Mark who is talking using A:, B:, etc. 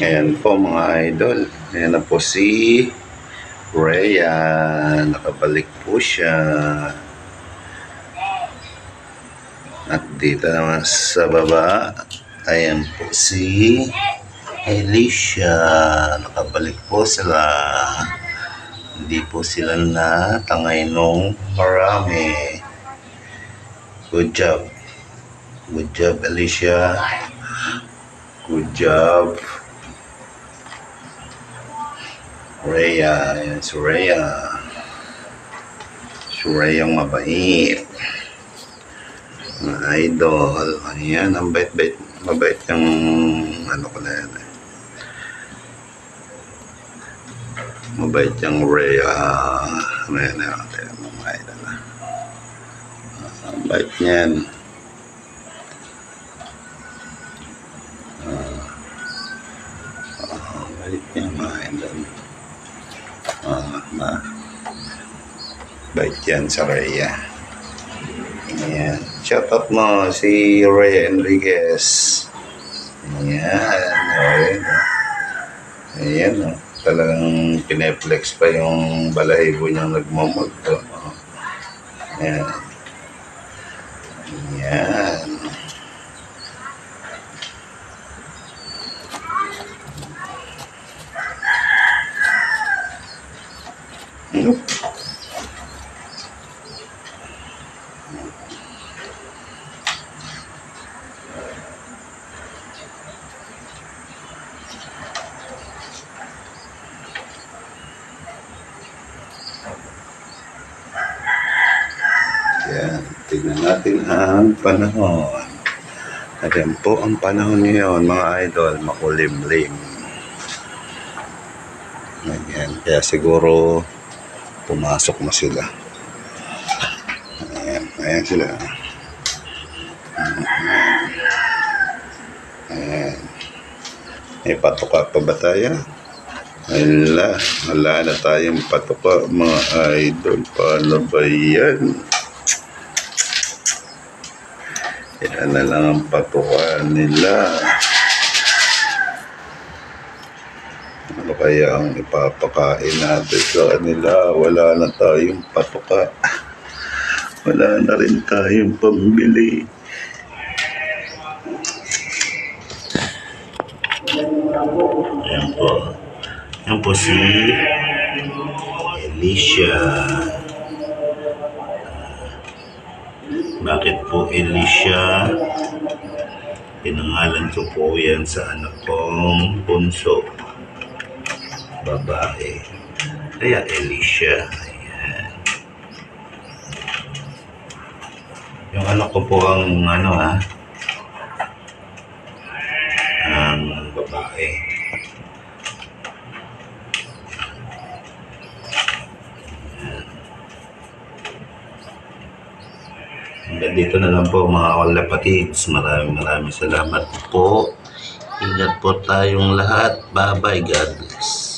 A: Ayan po mga idol. Ayan na po si Rhea. Nakabalik po siya. At dito naman sa baba, ayan po si Alicia. Nakabalik po sila. Hindi po sila natangay nung marami. Good job. Good job, Alicia. Good job, Rhea. Ayan si Rhea. Si Rhea yung mabait. Mga idol. Ayan, ang bait-bait. Mabait yung ano ko na yan. Mabait yung Rhea. Ayan, mga idol. Ang bait niyan. Bait niya mga idol. Bait yan sa Rhea. Ayan. Shoutout mo si Rhea Enriquez. Ayan. Ayan. Talagang pineflex pa yung balahibo niyang nagmamagto. Ayan. Ayan. Yan, tignan natin ang panahon. Ayan po ang panahon ngayon mga idol, makulimlim. Ayan, kaya siguro pumasok na sila. Ayan sila. Ayan. May patuka pa ba tayo? Wala na tayong patuka mga idol. Paano ba yan? Yan na lang ang patuka nila. Ano kaya ang ipapakain natin sa kanila? Wala na tayong patuka. Wala na rin tayong pambili. Ayan po. Ayan po si Alicia. Bakit po Alicia? Pinangalan ko po yan sa anak kong bunso. Babae. Kaya Alicia. Ayan. Yung anak ko po ang ang babae. Hanggang dito na lang po mga kalapatids. Maraming salamat po. Ingat po tayong lahat. Bye bye. God bless.